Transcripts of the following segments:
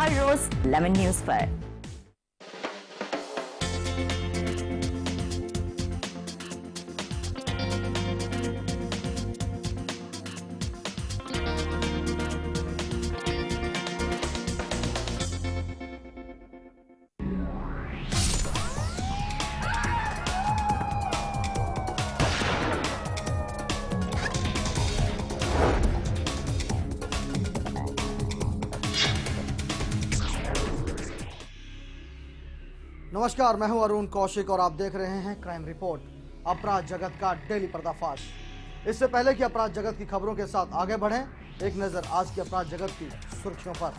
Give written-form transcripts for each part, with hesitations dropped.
हर रोज Lemon News पर। नमस्कार, मैं हूं अरुण कौशिक और आप देख रहे हैं क्राइम रिपोर्ट, अपराध जगत का डेली पर्दाफाश। इससे पहले कि अपराध जगत की खबरों के साथ आगे बढ़ें, एक नजर आज की अपराध जगत की सुर्खियों पर।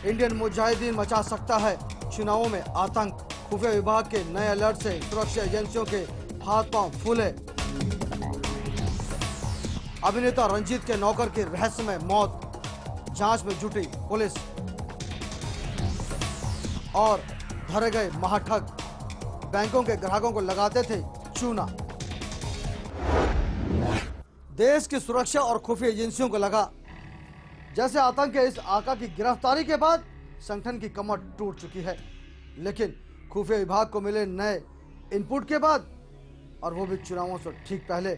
इंडियन मुजाहिदीन मचा सकता है चुनावों में आतंक, खुफिया विभाग के नए अलर्ट से सुरक्षा एजेंसियों के हाथ पांव फूले। अभिनेता रंजीत के नौकर की रहस्यमय मौत, जांच में जुटी पुलिस। और धरे गए महाठग, बैंकों के ग्राहकों को लगाते थे चूना। देश की सुरक्षा और खुफिया एजेंसियों को लगा जैसे आतंक के इस आका की गिरफ्तारी के बाद संगठन की कमर टूट चुकी है, लेकिन खुफिया विभाग को मिले नए इनपुट के बाद, और वो भी चुनावों से ठीक पहले,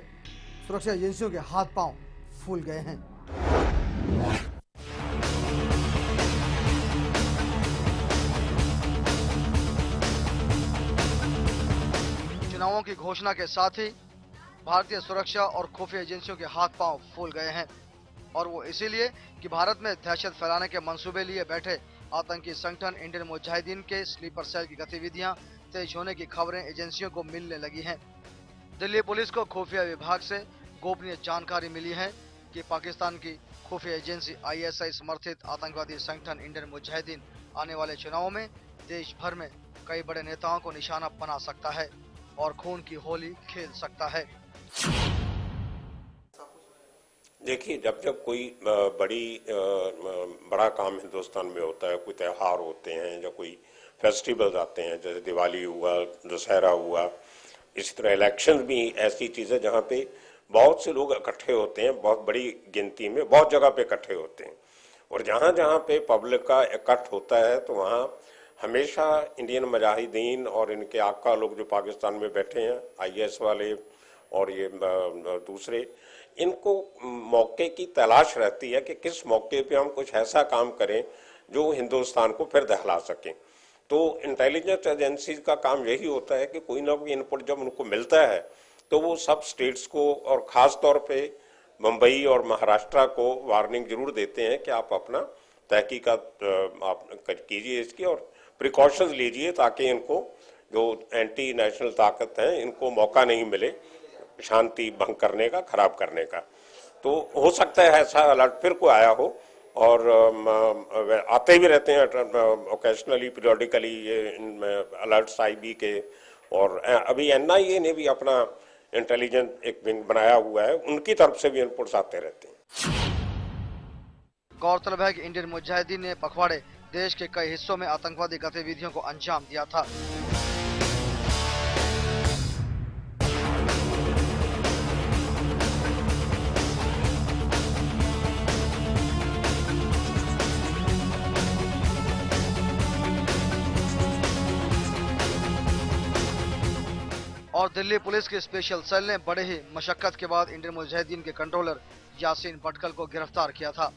सुरक्षा एजेंसियों के हाथ पांव फूल गए हैं। चुनावों की घोषणा के साथ ही भारतीय सुरक्षा और खुफिया एजेंसियों के हाथ पांव फूल गए हैं, और वो इसीलिए कि भारत में दहशत फैलाने के मंसूबे लिए बैठे आतंकी संगठन इंडियन मुजाहिदीन के स्लीपर सेल की गतिविधियां तेज होने की खबरें एजेंसियों को मिलने लगी हैं। दिल्ली पुलिस को खुफिया विभाग से गोपनीय जानकारी मिली है कि पाकिस्तान की खुफिया एजेंसी ISI समर्थित आतंकवादी संगठन इंडियन मुजाहिदीन आने वाले चुनावों में देश भर में कई बड़े नेताओं को निशाना बना सकता है और खून की होली खेल सकता है। देखिए, जब जब कोई बड़ा काम हिंदुस्तान में होता है, कोई त्यौहार होते हैं या कोई फेस्टिवल्स आते हैं, जैसे दिवाली हुआ, दशहरा हुआ, इसी तरह इलेक्शन भी ऐसी चीज़ है जहाँ पे बहुत से लोग इकट्ठे होते हैं, बहुत बड़ी गिनती में बहुत जगह पे इकट्ठे होते हैं। और जहाँ जहाँ पे पब्लिक का इकट्ठ होता है तो वहाँ हमेशा इंडियन मुजाहिदीन और इनके आका लोग जो पाकिस्तान में बैठे हैं, IS वाले और ये दूसरे, इनको मौके की तलाश रहती है कि किस मौके पे हम कुछ ऐसा काम करें जो हिंदुस्तान को फिर दहला सकें। तो इंटेलिजेंस एजेंसीज का काम यही होता है कि कोई ना कोई इनपुट जब उनको मिलता है तो वो सब स्टेट्स को और ख़ास तौर पे मुंबई और महाराष्ट्र को वार्निंग जरूर देते हैं कि आप अपना तहकीकात आप कीजिए इसकी और प्रिकॉशंस लीजिए ताकि इनको जो एंटी नेशनल ताकत हैं इनको मौका नहीं मिले शांति भंग करने का, खराब करने का। तो हो सकता है ऐसा अलर्ट फिर को आया हो और आते भी रहते हैं ओकेजनली, पीरियडिकली ये अलर्ट्स IB के, और अभी NIA ने भी अपना इंटेलिजेंस एक विंग बनाया हुआ है, उनकी तरफ से भी इनपुट्स आते रहते हैं। गौरतलब है कि इंडियन मुजाहिदीन ने पखवाड़े देश के कई हिस्सों में आतंकवादी गतिविधियों को अंजाम दिया था। और दिल्ली पुलिस के स्पेशल सेल ने बड़े ही मशक्कत के बाद इंडियन मुजाहिदीन के कंट्रोलर यासीन भटकल को गिरफ्तार किया था,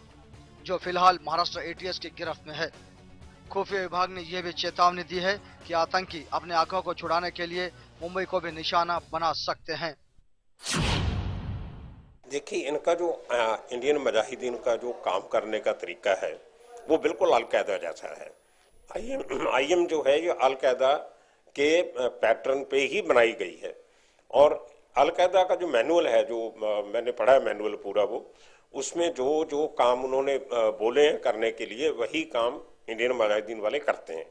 जो फिलहाल महाराष्ट्र ATS की गिरफ्त में है। खुफिया विभाग ने यह भी चेतावनी दी है कि आतंकी अपने आंखों को छुड़ाने के लिए मुंबई को भी निशाना बना सकते हैं। देखिए, इनका जो इंडियन मुजाहिदीन का जो काम करने का तरीका है वो बिल्कुल अलकायदा जैसा है। IM जो है ये अलकायदा के पैटर्न पे ही बनाई गई है, और अलकायदा का जो मैनुअल है, जो मैंने पढ़ा है मैनुअल पूरा, वो उसमें जो जो काम उन्होंने बोले हैं करने के लिए वही काम इंडियन मुजाहिदीन वाले करते हैं।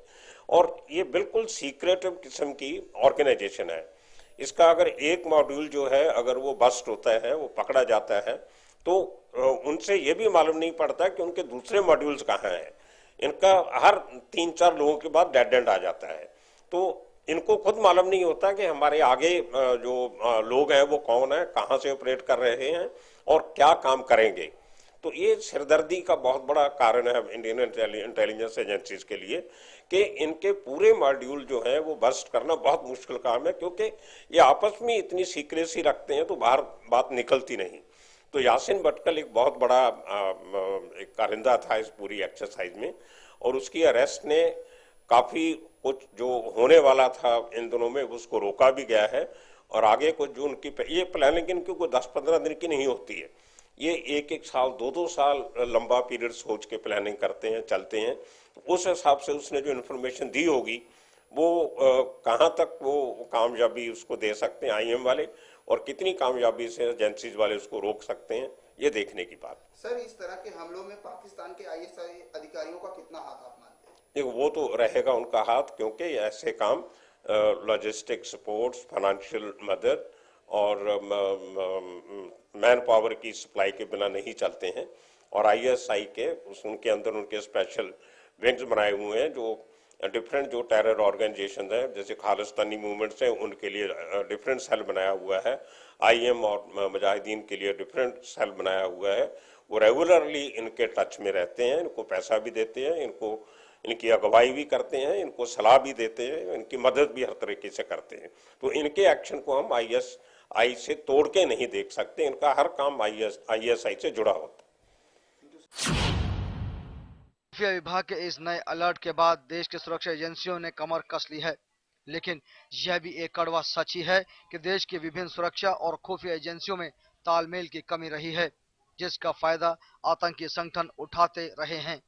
और ये बिल्कुल सीक्रेटिव किस्म की ऑर्गेनाइजेशन है। इसका अगर एक मॉड्यूल जो है अगर वो बस्ट होता है, वो पकड़ा जाता है, तो उनसे ये भी मालूम नहीं पड़ता कि उनके दूसरे मॉड्यूल्स कहाँ हैं। इनका हर 3-4 लोगों के बाद डेड एंड आ जाता है। तो इनको खुद मालूम नहीं होता कि हमारे आगे जो लोग हैं वो कौन है, कहाँ से ऑपरेट कर रहे हैं और क्या काम करेंगे। तो ये सिरदर्दी का बहुत बड़ा कारण है इंडियन इंटेलिजेंस एजेंसीज के लिए कि इनके पूरे मॉड्यूल जो हैं वो बस्ट करना बहुत मुश्किल काम है, क्योंकि ये आपस में इतनी सीक्रेसी रखते हैं तो बाहर बात निकलती नहीं। तो यासिन भटकल एक बहुत बड़ा एक कारिंदा था इस पूरी एक्सरसाइज में, और उसकी अरेस्ट ने काफ़ी कुछ जो होने वाला था इन दिनों में उसको रोका भी गया है। और आगे कुछ जो उनकी ये प्लानिंग इनकी कोई 10-15 दिन की नहीं होती है, ये एक साल 2-2 साल लंबा पीरियड सोच के प्लानिंग करते हैं, चलते हैं। उस हिसाब से उसने जो इन्फॉर्मेशन दी होगी वो कहाँ तक वो कामयाबी उसको दे सकते हैं IM वाले, और कितनी कामयाबी से एजेंसीज वाले उसको रोक सकते हैं, ये देखने की बात। सर, इस तरह के हमलों में पाकिस्तान के ISI अधिकारियों का कितना हाथ आप मानते हैं? देखो, वो तो रहेगा उनका हाथ, क्योंकि ऐसे काम लॉजिस्टिक सपोर्ट, फाइनेंशियल मदद और मैन पावर की सप्लाई के बिना नहीं चलते हैं। और ISI के उनके अंदर उनके स्पेशल विंग्स बनाए हुए हैं जो डिफरेंट जो टेरर ऑर्गेनाइजेशन हैं, जैसे खालिस्तानी मूवमेंट्स हैं, उनके लिए डिफरेंट सेल बनाया हुआ है। IM और मुजाहिदीन के लिए डिफरेंट सेल बनाया हुआ है। वो रेगुलरली इनके टच में रहते हैं, इनको पैसा भी देते हैं, इनको इनकी अगुवाई भी करते हैं, इनको सलाह भी देते हैं, इनकी मदद भी हर तरीके से करते हैं। तो इनके एक्शन को हम ISI से तोड़ के नहीं देख सकते, इनका हर काम ISI से जुड़ा होता है। खुफिया विभाग के इस नए अलर्ट के बाद देश की सुरक्षा एजेंसियों ने कमर कस ली है, लेकिन यह भी एक कड़वा सच ही है कि देश की विभिन्न सुरक्षा और खुफिया एजेंसियों में तालमेल की कमी रही है, जिसका फायदा आतंकी संगठन उठाते रहे हैं।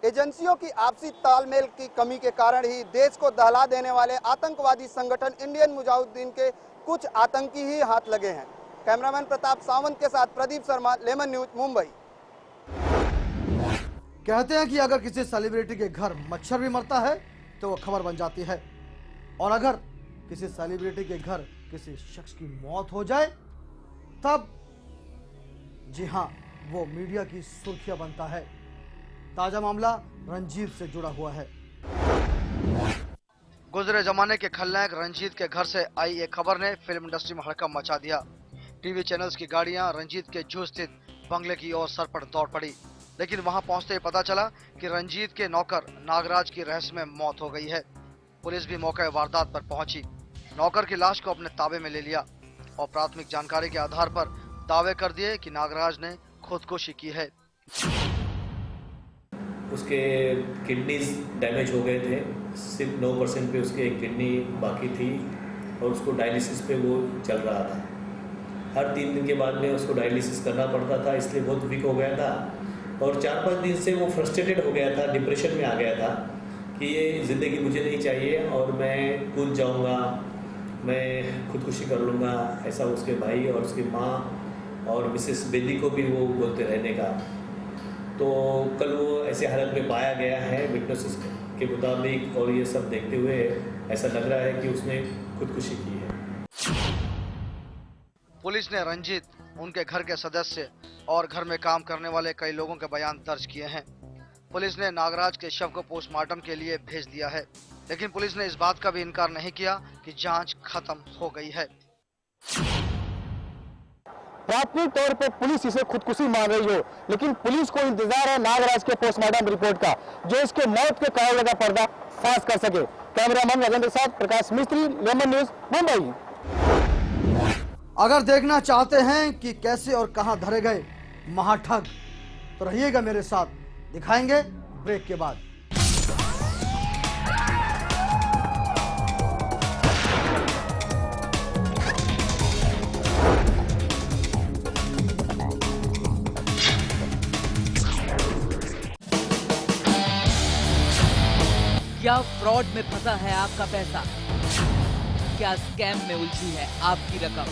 एजेंसियों की आपसी तालमेल की कमी के कारण ही देश को दहला देने वाले आतंकवादी संगठन इंडियन मुजाहिदीन के कुछ आतंकी ही हाथ लगे हैं। कैमरामैन प्रताप सावंत के साथ प्रदीप शर्मा, लेमन न्यूज, मुंबई। कहते हैं कि अगर किसी सेलिब्रिटी के घर मच्छर भी मरता है तो वो खबर बन जाती है, और अगर किसी सेलिब्रिटी के घर किसी शख्स की मौत हो जाए तब जी हां, वो मीडिया की सुर्खियां बनता है। ताजा मामला रंजीत से जुड़ा हुआ है। गुजरे जमाने के खलनायक रंजीत के घर से आई एक खबर ने फिल्म इंडस्ट्री में हड़कंप मचा दिया। टीवी चैनल्स की गाड़ियां रंजीत के जू स्थित बंगले की ओर सरपट दौड़ पड़ी, लेकिन वहां पहुंचते ही पता चला कि रंजीत के नौकर नागराज की रहस्यमय मौत हो गई है। पुलिस भी मौके वारदात पर पहुंची, नौकर की लाश को अपने ताबे में ले लिया और प्राथमिक जानकारी के आधार पर दावे कर दिए कि नागराज ने खुदकुशी की है। उसके किडनीज डैमेज हो गए थे, सिर्फ 9% पे उसकी एक किडनी बाकी थी और उसको डायलिसिस पे वो चल रहा था। हर 3 दिन के बाद में उसको डायलिसिस करना पड़ता था, इसलिए बहुत वीक हो गया था और 4-5 दिन से वो फ्रस्ट्रेटेड हो गया था, डिप्रेशन में आ गया था कि ये ज़िंदगी मुझे नहीं चाहिए और मैं कूद जाऊंगा, मैं खुदकुशी कर लूँगा। ऐसा उसके भाई और उसकी माँ और मिसेस बेदी को भी वो बोलते रहने का। तो कल वो ऐसे हालत में पाया गया है विटनेसेस के मुताबिक, और ये सब देखते हुए ऐसा लग रहा है कि उसने खुदकुशी की है। पुलिस ने रंजीत, उनके घर के सदस्य और घर में काम करने वाले कई लोगों के बयान दर्ज किए हैं। पुलिस ने नागराज के शव को पोस्टमार्टम के लिए भेज दिया है, लेकिन पुलिस ने इस बात का भी इनकार नहीं किया कि जांच खत्म हो गई है। प्राथमिक तौर पर पुलिस इसे खुदकुशी मान रही हो, लेकिन पुलिस को इंतजार है नागराज के पोस्टमार्टम रिपोर्ट का, जो इसके मौत के कारणों का पर्दा फाश कर सके। कैमरामैन राजेंद्र के साथ प्रकाश मिस्त्री, लेमन न्यूज, मुंबई। अगर देखना चाहते हैं कि कैसे और कहां धरे गए महाठग, तो रहिएगा मेरे साथ, दिखाएंगे ब्रेक के बाद। क्या फ्रॉड में फंसा है आपका पैसा? क्या स्कैम में उलझी है आपकी रकम?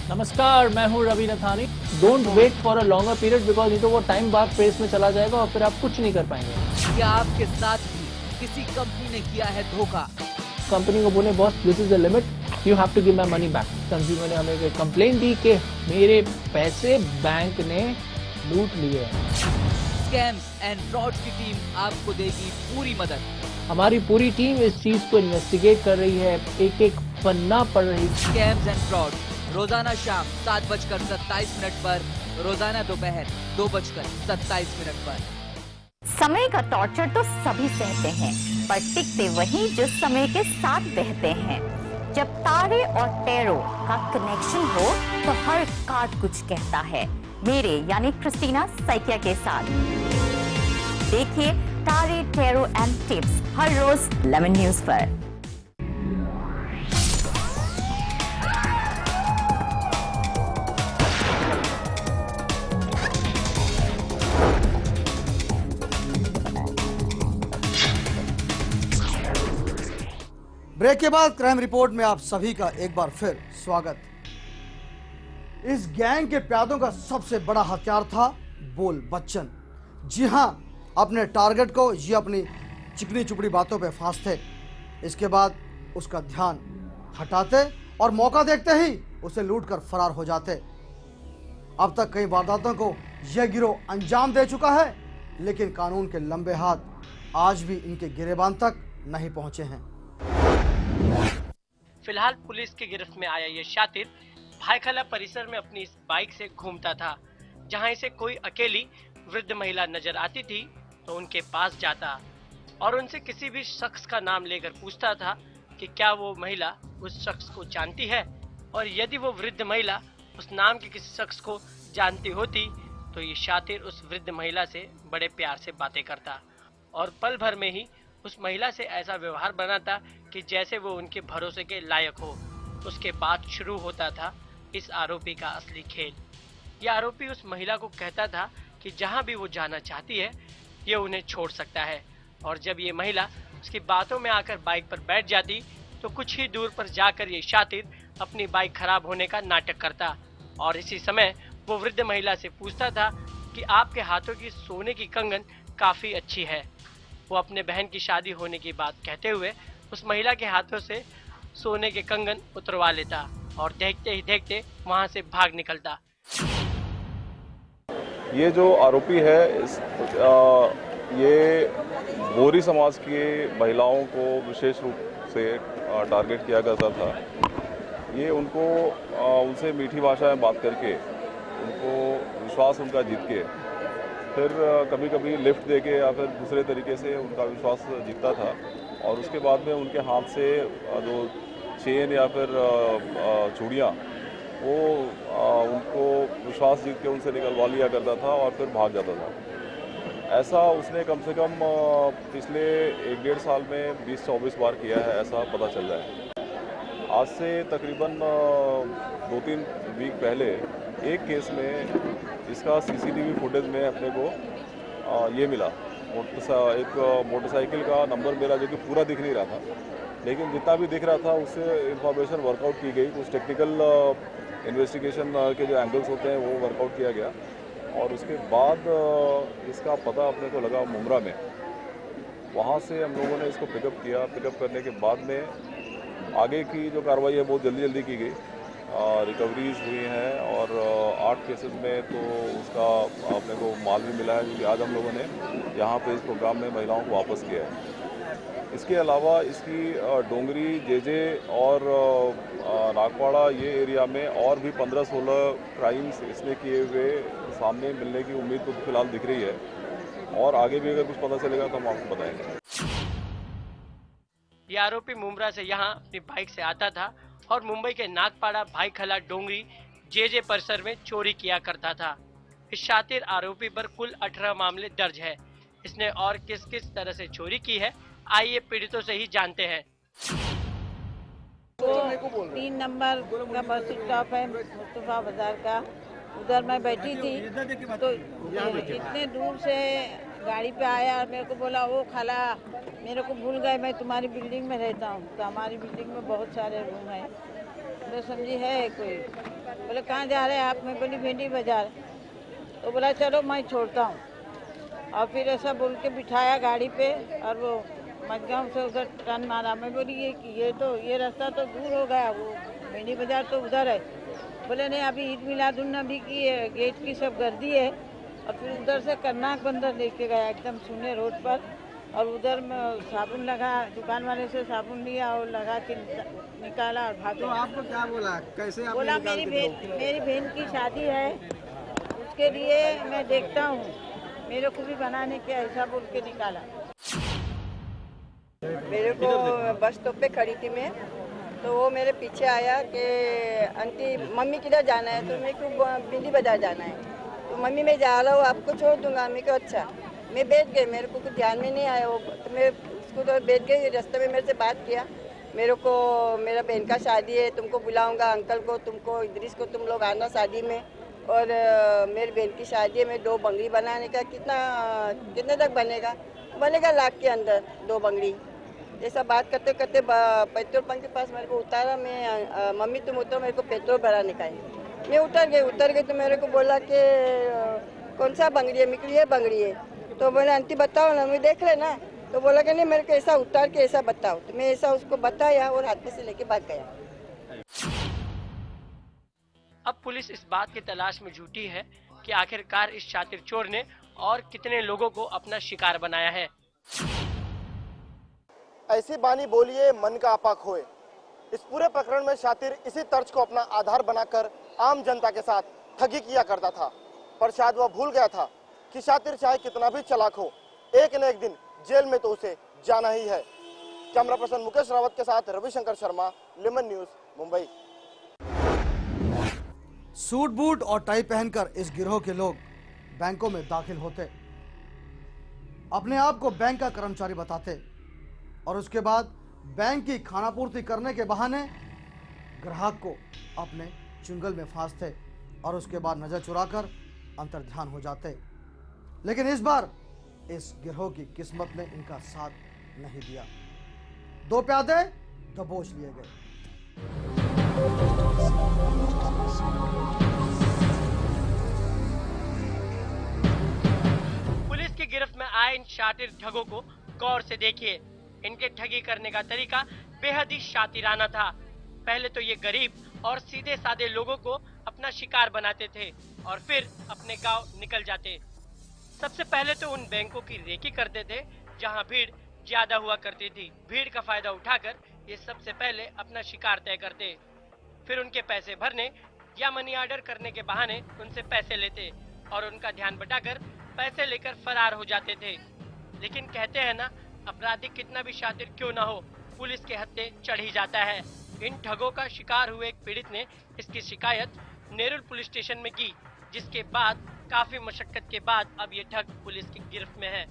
नमस्कार, मैं हूँ Ravi Nathani. Don't wait for a longer period, because नहीं तो वो टाइम बाद प्रेस में चला जाएगा और फिर आप कुछ नहीं कर पाएंगे। क्या आपके साथ भी किसी कंपनी ने किया है धोखा? कंपनी को बोले boss this is the limit, you have to give my money back. Consumer ने हमें कंप्लेन दी कि मेरे पैसे बैंक ने लूट लिए हैं। स्कैम्स एंड फ्रॉड की टीम आपको देगी पूरी मदद। हमारी पूरी टीम इस चीज को इन्वेस्टिगेट कर रही है, एक एक पन्ना पढ़ रही है। स्कैम्स एंड फ्रॉड रोजाना शाम 7:27 पर, रोजाना दोपहर 2:27 पर। समय का टॉर्चर तो सभी सहते हैं, पर टिकते वही जो समय के साथ बहते हैं। जब तारे और टैरो का कनेक्शन हो तो हर कार्ड कुछ कहता है। मेरे यानी क्रिस्टीना सैकिया के साथ देखिए तारे, टैरो एंड टिप्स हर रोज लेमन न्यूज पर। ब्रेक के बाद क्राइम रिपोर्ट में आप सभी का एक बार फिर स्वागत। इस गैंग के प्यादों का सबसे बड़ा हथियार था बोल बच्चन। जी हां, अपने टारगेट को ये अपनी चिकनी चुपड़ी बातों पे फांसते, इसके बाद उसका ध्यान हटाते और मौका देखते ही उसे लूटकर फरार हो जाते। अब तक कई वारदातों को यह गिरोह अंजाम दे चुका है, लेकिन कानून के लंबे हाथ आज भी इनके गिरेबान तक नहीं पहुंचे हैं। फिलहाल पुलिस की गिरफ्त में आया ये शातिर भाईखला परिसर में अपनी इस बाइक से घूमता था। जहां इसे कोई अकेली वृद्ध महिला नजर आती थी तो उनके पास जाता और उनसे किसी भी शख्स का नाम लेकर पूछता था कि क्या वो महिला उस शख्स को जानती है, और यदि वो वृद्ध महिला उस नाम के किसी शख्स को जानती होती तो ये शातिर उस वृद्ध महिला से बड़े प्यार से बातें करता और पल भर में ही उस महिला से ऐसा व्यवहार बनाता कि जैसे वो उनके भरोसे के लायक हो। उसके बाद शुरू होता था इस आरोपी का असली खेल। यह आरोपी उस महिला को कहता था कि जहां भी वो जाना चाहती है ये उन्हें छोड़ सकता है, और जब ये महिला उसकी बातों में आकर बाइक पर बैठ जाती तो कुछ ही दूर पर जाकर ये शातिर अपनी बाइक खराब होने का नाटक करता और इसी समय वो वृद्ध महिला से पूछता था कि आपके हाथों की सोने की कंगन काफी अच्छी है। वो अपने बहन की शादी होने की बात कहते हुए उस महिला के हाथों से सोने के कंगन उतरवा लेता और देखते ही देखते वहां से भाग निकलता। ये जो आरोपी है ये बोरी समाज की महिलाओं को विशेष रूप से टारगेट किया करता था। ये उनसे मीठी भाषा में बात करके उनको विश्वास उनका जीत के फिर कभी कभी लिफ्ट देके या फिर दूसरे तरीके से उनका विश्वास जीतता था, और उसके बाद में उनके हाथ से जो चेन या फिर चूड़ियाँ वो उनको विश्वास जीत के उनसे निकलवा लिया करता था और फिर भाग जाता था। ऐसा उसने कम से कम पिछले 1-1.5 साल में 20-24 बार किया है, ऐसा पता चल रहा है। आज से तकरीबन 2-3 वीक पहले एक केस में इसका सीसीटीवी फुटेज में अपने को ये मिला। एक मोटरसाइकिल का नंबर मेरा जो कि पूरा दिख नहीं रहा था, लेकिन जितना भी दिख रहा था उससे इंफॉर्मेशन वर्कआउट की गई। कुछ टेक्निकल इन्वेस्टिगेशन के जो एंगल्स होते हैं वो वर्कआउट किया गया, और उसके बाद इसका पता अपने को लगा मुमरा में। वहाँ से हम लोगों ने इसको पिकअप किया। पिकअप करने के बाद में आगे की जो कार्रवाई है बहुत जल्दी की गई। रिकवरीज हुई हैं और 8 केसेस में तो उसका अपने को माल भी मिला है, क्योंकि आज हम लोगों ने यहाँ पे इस प्रोग्राम में महिलाओं को वापस किया है। इसके अलावा इसकी डोंगरी, जेजे और नागपाड़ा ये एरिया में और भी 15-16 क्राइम्स इसने किए हुए सामने मिलने की उम्मीद तो फिलहाल दिख रही है, और आगे भी अगर कुछ पता चलेगा तो हम आपको बताएंगे। ये आरोपी मुंब्रा से यहाँ अपनी बाइक से आता था और मुंबई के नागपाड़ा, भाईखला, डोंगरी, जेजे परिसर में चोरी किया करता था। इस शातिर आरोपी पर कुल 18 मामले दर्ज है। इसने और किस किस तरह से चोरी की है, आइए पीड़ितों से ही जानते हैं। 3 नंबर का बस स्टॉप है मुस्तफा बाजार का, उधर मैं बैठी थी तो इतने दूर से गाड़ी पे आया और मेरे को बोला, वो खाला मेरे को भूल गए, मैं तुम्हारी बिल्डिंग में रहता हूँ। तो हमारी बिल्डिंग में बहुत सारे रूम हैं। मैं समझी है कोई, बोले कहाँ जा रहे हैं आप? मैं बोली भिंडी बाजार। तो बोला चलो मैं छोड़ता हूँ, और फिर ऐसा बोल के बिठाया गाड़ी पे और वो मजगांव से उधर टर्न मारा। मैं बोली ये रास्ता तो दूर हो गया, वो भिंडी बाजार तो उधर है। बोले नहीं, अभी ईद मिलादुन्नबी की गेट की सब गर्दी है। और फिर उधर से कर्नाक बंदर लेके गया एकदम सुने रोड पर, और उधर में साबुन लगा, दुकान वाले से साबुन लिया और लगा के निकाला और भागे। तो आपको क्या बोला, कैसे आपने बोला मेरी बहन की शादी है, उसके लिए मैं देखता हूँ, मेरे को भी बनाने के ऐसा बोल के निकाला। मेरे को बस स्टॉप पे खड़ी थी मैं, तो वो मेरे पीछे आया कि आंटी मम्मी किधर जाना है, तो मेरे को बिंदी बाजार जाना है, तो मम्मी मैं जा रहा हूँ आपको छोड़ दूंगा। मैं को अच्छा, मैं बैठ गई, मेरे को कुछ ध्यान में नहीं आया वो, तो मैं उसको तो बैठ गई। रास्ते में मेरे से बात किया, मेरे को मेरा बहन का शादी है, तुमको बुलाऊंगा, अंकल को, तुमको, इद्रिस को, तुम लोग आना शादी में, और मेरी बहन की शादी है, मैं 2 बंगड़ी बनाने का कितने तक बनेगा 1 लाख के अंदर 2 बंगड़ी। ऐसा बात करते करते पेट्रोल पंप के पास मेरे को उतारा। मैं मम्मी तुम उतरो, मेरे को पेट्रोल भराने का है। मैं उतर गई तो मेरे को बोला कि कौन सा बंगड़ी है, मिकली है बंगड़ी है, तो बोला आंटी बताओ ना, मैं देख रहे ना, तो बोला कि नहीं मेरे को ऐसा उतार के ऐसा बताओ, तो मैं ऐसा उसको बताया और हाथ में से लेके भाग गया। अब पुलिस इस बात की तलाश में जुटी है कि आखिरकार इस शातिर चोर ने और कितने लोगों को अपना शिकार बनाया है। ऐसी बानी बोलिए मन का आपा खोए। इस पूरे प्रकरण में शातिर इसी तर्ज को अपना आधार बनाकर आम जनता के साथ ठगी किया करता था, पर शायद वह भूल गया था कि शातिर चाहे कितना भी चालाक हो, एक न एक दिन जेल में तो उसे जाना ही है। कैमरा पर्सन मुकेश रावत के साथ Ravishankar Sharma, lemon news, Mumbai. Suit boot और टाई पहनकर इस गिरोह के लोग बैंकों में दाखिल होते, अपने आप को बैंक का कर्मचारी बताते और उसके बाद बैंक की खानापूर्ति करने के बहाने ग्राहक को अपने चुंगल में फांसते और उसके बाद नजर चुराकर अंतर्ध्यान हो जाते। लेकिन इस बार इस गिरोह की किस्मत ने इनका साथ नहीं दिया। 2 प्यादे दबोच लिए गए। पुलिस की गिरफ्त में आए इन शातिर ठगों को गौर से देखिए। इनके ठगी करने का तरीका बेहद ही शातिराना था। पहले तो ये गरीब और सीधे साधे लोगों को अपना शिकार बनाते थे और फिर अपने गांव निकल जाते। सबसे पहले तो उन बैंकों की रेकी करते थे जहां भीड़ ज्यादा हुआ करती थी। भीड़ का फायदा उठाकर ये सबसे पहले अपना शिकार तय करते, फिर उनके पैसे भरने या मनी ऑर्डर करने के बहाने उनसे पैसे लेते और उनका ध्यान बटाकर पैसे लेकर फरार हो जाते थे। लेकिन कहते हैं ना, अपराधी कितना भी शातिर क्यों ना हो, पुलिस के हत्थे चढ़ ही जाता है। इन ठगों का शिकार हुए एक पीड़ित ने इसकी शिकायत नेरुल पुलिस स्टेशन में की, जिसके बाद काफी मशक्कत के बाद अब ये ठग पुलिस की गिरफ्त में है।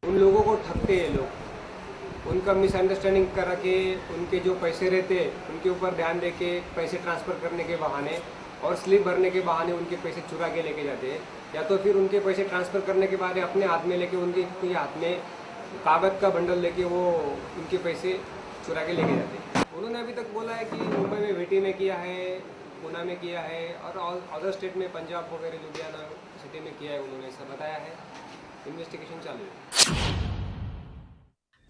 उन लोगों को ठगते हैं लोग, उनका मिसअंडरस्टैंडिंग करा के उनके जो पैसे रहते उनके ऊपर ध्यान दे के पैसे ट्रांसफर करने के बहाने और स्लिप भरने के बहाने उनके पैसे चुरा के लेके जाते हैं, या तो फिर उनके पैसे ट्रांसफर करने के बाद अपने हाथ में लेके उनके हाथ में कागज का बंडल लेके वो उनके पैसे चुरा के लेके जाते हैं। उन्होंने अभी तक बोला है कि मुंबई में वेटी में किया है, पूना में किया है और अदर स्टेट में पंजाब वगैरह लुधियाना सिटी में किया है, उन्होंने ऐसा बताया है। इन्वेस्टिगेशन चालू है।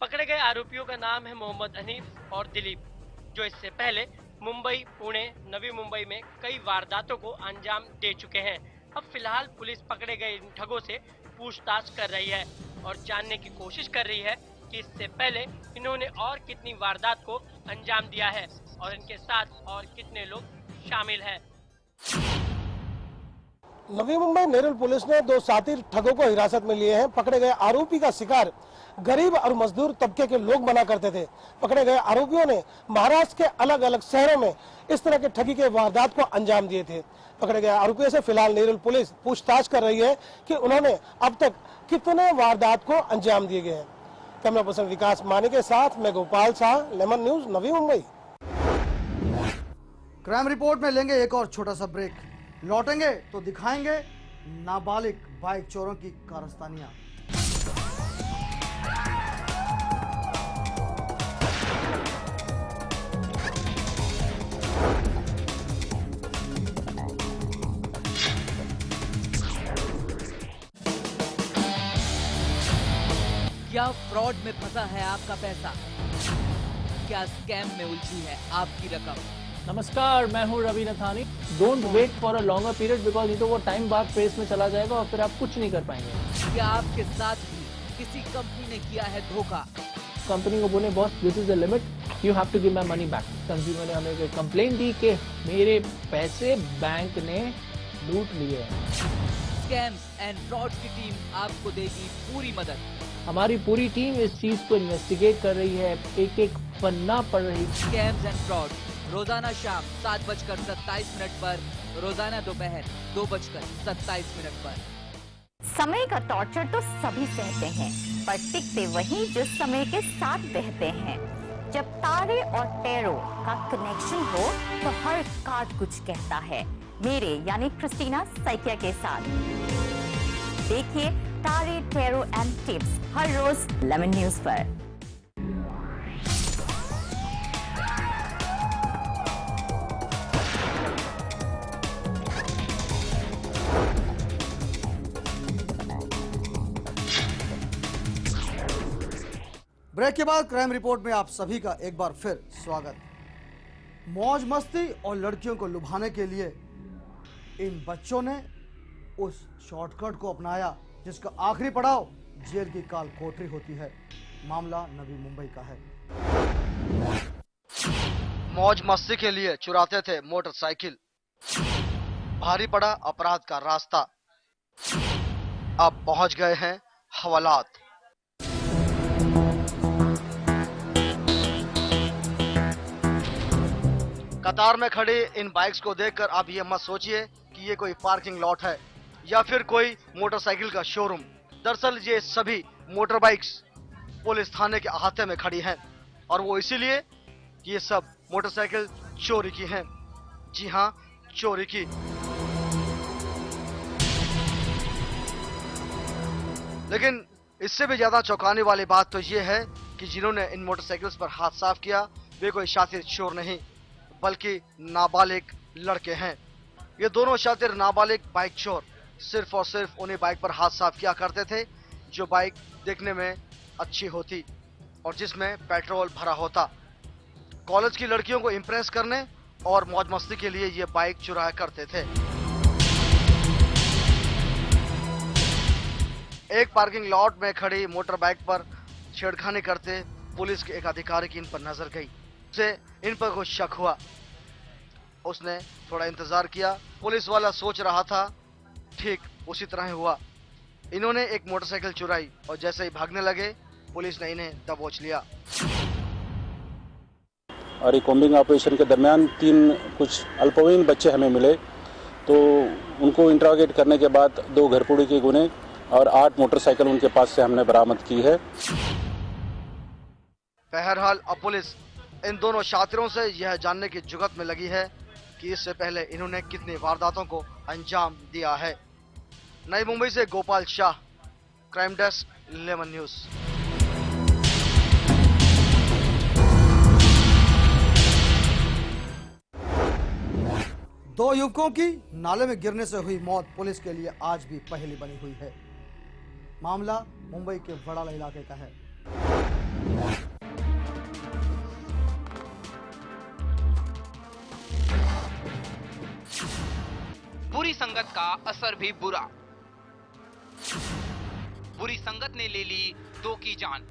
पकड़े गए आरोपियों का नाम है मोहम्मद हनीफ और दिलीप, जो इससे पहले मुंबई, पुणे, नवी मुंबई में कई वारदातों को अंजाम दे चुके हैं। अब फिलहाल पुलिस पकड़े गए इन ठगों से पूछताछ कर रही है और जानने की कोशिश कर रही है कि इससे पहले इन्होंने और कितनी वारदात को अंजाम दिया है और इनके साथ और कितने लोग शामिल हैं। नवी मुंबई नेरुल पुलिस ने 2 शातिर ठगों को हिरासत में लिए हैं। पकड़े गए आरोपी का शिकार गरीब और मजदूर तबके के लोग बना करते थे। पकड़े गए आरोपियों ने महाराष्ट्र के अलग अलग शहरों में इस तरह के ठगी के वारदात को अंजाम दिए थे। पकड़े गए आरोपियों से फिलहाल नेरुल पुलिस पूछताछ कर रही है कि उन्होंने अब तक कितने वारदात को अंजाम दिए गए हैं। कैमरा पर्सन विकास मानी के साथ मैं Gopal Shah, lemon news, Navi Mumbai. Crime report में लेंगे एक और छोटा सा ब्रेक। लौटेंगे तो दिखाएंगे नाबालिग बाइक चोरों की कारस्तानियां। क्या फ्रॉड में फंसा है आपका पैसा? क्या स्कैम में उलझी है आपकी रकम? नमस्कार, मैं हूँ Ravi Nathani. Don't wait for a longer period because नहीं तो वो टाइम बाद फेस में चला जाएगा और फिर आप कुछ नहीं कर पाएंगे। क्या आपके साथ भी किसी कंपनी ने किया है धोखा? कंपनी को बोले boss this is the limit, you have to give my money back. Consumer ने हमें कंप्लेंट दी कि मेरे पैसे बैंक ने लूट लिए हैं। स्कैम्स एंड फ्रॉड्स की टीम आपको देगी पूरी मदद। हमारी पूरी टीम इस चीज को इन्वेस्टिगेट कर रही है, एक एक पन्ना पढ़ रही है। स्कैम्स एंड फ्रॉड रोजाना शाम 7:27 पर, रोजाना दोपहर 2:27 पर। समय का टॉर्चर तो सभी सहते हैं, पर टिकते वही जो समय के साथ बहते हैं। जब तारे और टैरो का कनेक्शन हो तो हर कार्ड कुछ कहता है। मेरे यानी क्रिस्टीना सैकिया के साथ देखिए तारे, टैरो एंड टिप्स हर रोज लेमन न्यूज पर। ब्रेक के बाद क्राइम रिपोर्ट में आप सभी का एक बार फिर स्वागत। मौज मस्ती और लड़कियों को लुभाने के लिए इन बच्चों ने उस शॉर्टकट को अपनाया जिसका आखिरी पड़ाव जेल की काल कोठरी होती है। मामला नवी मुंबई का है। मौज मस्ती के लिए चुराते थे मोटरसाइकिल, भारी पड़ा अपराध का रास्ता। अब पहुंच गए हैं हवालात। कतार में खड़ी इन बाइक्स को देखकर आप ये मत सोचिए कि ये कोई पार्किंग लॉट है या फिर कोई मोटरसाइकिल का शोरूम। दरअसल ये सभी मोटर बाइक्स पुलिस थाने के अहाते में खड़ी हैं और वो इसीलिए कि ये सब मोटरसाइकिल चोरी की हैं। जी हाँ, चोरी की। लेकिन इससे भी ज्यादा चौंकाने वाली बात तो ये है कि जिन्होंने इन मोटरसाइकिल्स पर हाथ साफ किया वे कोई शातिर चोर नहीं बल्कि नाबालिग लड़के हैं। ये दोनों शातिर नाबालिग बाइक चोर सिर्फ और सिर्फ उन्हीं बाइक पर हाथ साफ किया करते थे जो बाइक देखने में अच्छी होती और जिसमें पेट्रोल भरा होता। कॉलेज की लड़कियों को इंप्रेस करने और मौज मस्ती के लिए ये बाइक चुराया करते थे। एक पार्किंग लॉट में खड़ी मोटर बाइक पर छेड़खानी करते पुलिस के एक अधिकारी की इन पर नजर गई। उसे इन पर कुछ शक हुआ। उसने थोड़ा इंतजार किया। पुलिस वाला सोच रहा था ठीक उसी तरह हुआ। इन्होंने एक मोटरसाइकिल चुराई और जैसे ही भागने लगे पुलिस ने इन्हें दबोच लिया। और ये कॉम्बिंग ऑपरेशन के दरमियान 3 कुछ अल्पवयीन बच्चे हमें मिले, तो उनको इंट्रोगेट करने के बाद 2 घरपुड़ी के गुने और 8 मोटरसाइकिल उनके पास से हमने बरामद की है। बहरहाल अब पुलिस इन दोनों शातिरों से यह जानने की जुगत में लगी है कि इससे पहले इन्होंने कितनी वारदातों को अंजाम दिया है। नई मुंबई से Gopal Shah, crime desk, lemon news. दो युवकों की नाले में गिरने से हुई मौत पुलिस के लिए आज भी पहेली बनी हुई है। मामला मुंबई के वडाला इलाके का है। बुरी संगत का असर भी बुरा। बुरी संगत ने ले ली 2 की जान।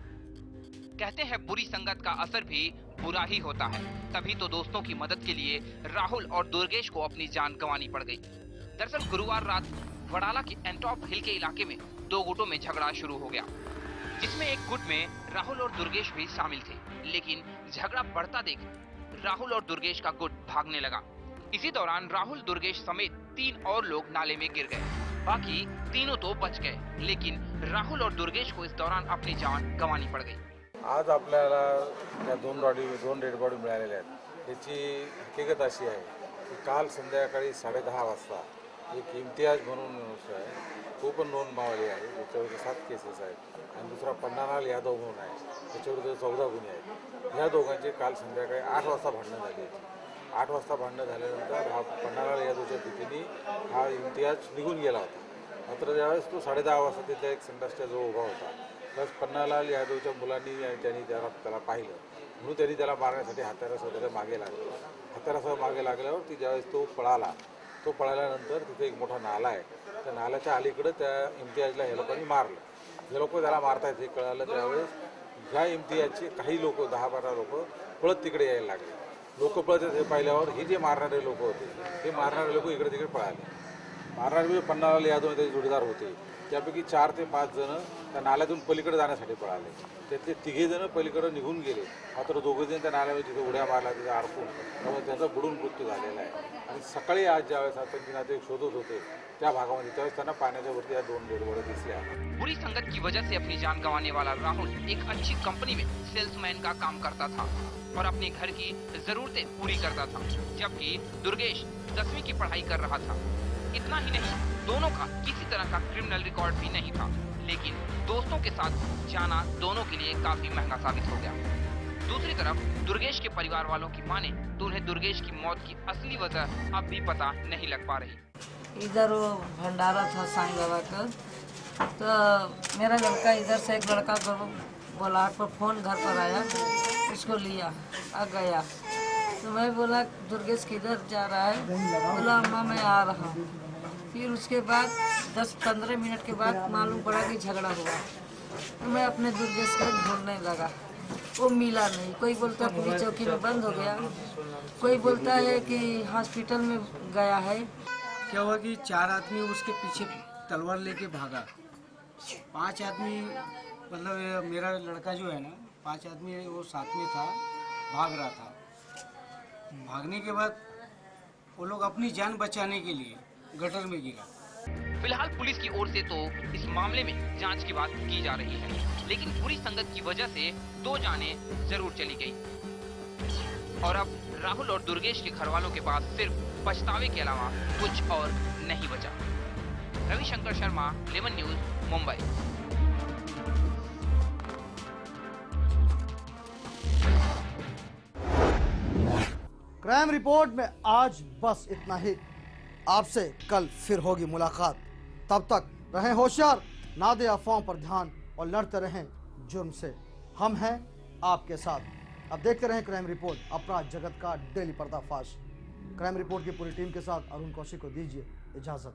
कहते हैं बुरी संगत का असर भी बुरा ही होता है। तभी तो दोस्तों की मदद के लिए राहुल और दुर्गेश को अपनी जान गंवानी पड़ गई। दरअसल गुरुवार रात वडाला के एंटॉप हिल के इलाके में 2 गुटों में झगड़ा शुरू हो गया, जिसमें एक गुट में राहुल और दुर्गेश भी शामिल थे। लेकिन झगड़ा बढ़ता देख राहुल और दुर्गेश का गुट भागने लगा। इसी दौरान राहुल, दुर्गेश समेत 3 और लोग नाले में गिर गए। बाकी तीनों तो बच गए, लेकिन राहुल और दुर्गेश को इस दौरान अपनी जान गंवानी पड़ गई। आज आपल्याला त्या 2 डेड बॉडी मिळालेल्या आहेत। त्याची हकीकत अशी आहे की काल संध्याकाळी 10:30 वाजता एक इम्तियाज म्हणून मनुष्य आहे, तो पण नोंद मावली आहे, त्याच्यावर 7 केसेस आहेत आणि दुसरा पन्नालाल यादव म्हणून आहे, त्याच्यावर 14 गुन्हे आहेत। ह्या दोघांची काल संध्याकाळी 8 वाजता भांडणं झाली होती। 8 वाजता भांडणं झाल्यानंतर हा पन्नालाल यादवच्या भीतीने हा इम्तियाज निघून गेला होता। मात्र ज्यावेळेस तो 10:30 वाजता तिथे एक संडासच्या जवळ उभा होता, त्यावेळेस पन्नालाल यादवच्या मुलांनी आणि त्यांनी त्याला पाहिलं म्हणून त्यांनी त्याला मारण्यासाठी हत्यारासह त्याच्या मागे लागले. हत्यारासह मागे लागल्यावर ती ज्यावेळेस तो पळाल्यानंतर तिथे एक मोठा नाला आहे, त्या नाल्याच्या अलीकडे त्या इम्तियाजला हे लोकांनी मारलं. जे लोक त्याला मारतायत हे कळालं त्यावेळेस ह्या इम्तियाजचे काही लोक 10-12 लोक पळत तिकडे यायला लागले. लोक पळत हे पाहिल्यावर हे जे मारणारे लोक होते ते मारणारे लोक इकडे तिकडे पळाले. मारणारे पन्नालाल यादव त्याचे जोडीदार होते, त्यापैकी 4 ते 5 जण त्या नाल्यातून पलीकडे जाण्यासाठी पळाले. त्यातले 3 जण पलीकडे निघून गेले, मात्र 2 जण त्या नाल्यावर तिथे उड्या मारल्या, तिथे अडकून, त्यामुळे त्यांचा बुडून मृत्यू झालेला आहे. आणि सकाळी आज ज्यावेळेस त्यांचे नातेवाईक शोधत होते त्या भागामध्ये त्यावेळेस त्यांना पाण्याच्या वरती या 2 डेड बॉडी दिसल्या. बुरी संगत की वजह से अपनी जान गंवाने वाला राहुल एक अच्छी कंपनी में सेल्समैन का काम करता था और अपने घर की जरूरतें पूरी करता था, जबकि दुर्गेश 10वीं की पढ़ाई कर रहा था. इतना ही नहीं, दोनों का किसी तरह का क्रिमिनल रिकॉर्ड भी नहीं था, लेकिन दोस्तों के साथ जाना दोनों के लिए काफी महंगा साबित हो गया. दूसरी तरफ दुर्गेश के परिवार वालों की माने तो उन्हें दुर्गेश की मौत की असली वजह अब भी पता नहीं लग पा रही. इधर वो भंडारा था साईं बाबा का, तो मेरा लड़का इधर से एक लड़का बोला पर फोन घर पर आया, उसको लिया आ गया. तो मैं बोला दुर्गेश किधर जा रहा है, बोला अम्मा मैं आ रहा हूँ. फिर उसके बाद 10-15 मिनट के बाद मालूम पड़ा कि झगड़ा हुआ. तो मैं अपने दुर्गेश को ढूंढने लगा, वो मिला नहीं. कोई बोलता है पुलिस चौकी में बंद हो गया, कोई बोलता है कि हॉस्पिटल में गया है. क्या हुआ कि 4 आदमी उसके पीछे तलवार लेके भागा. 5 आदमी मतलब मेरा लड़का जो है ना, 5 आदमी वो साथ में था, भाग रहा था. भागने के बाद वो लोग अपनी जान बचाने के लिए गटर में गिरा. फिलहाल पुलिस की ओर से तो इस मामले में जांच की बात की जा रही है, लेकिन बुरी संगत की वजह से 2 जानें जरूर चली गई और अब राहुल और दुर्गेश के घर वालों के पास सिर्फ पछतावे के अलावा कुछ और नहीं बचा. Ravishankar Sharma, lemon news, Mumbai. Crime report में आज बस इतना ही. आपसे कल फिर होगी मुलाकात. तब तक रहें होशियार, ना दे अफवाहों पर ध्यान और लड़ते रहें जुर्म से. हम हैं आपके साथ. अब देखते रहें क्राइम रिपोर्ट, अपराध जगत का डेली पर्दाफाश. क्राइम रिपोर्ट की पूरी टीम के साथ अरुण कौशिक को दीजिए इजाजत.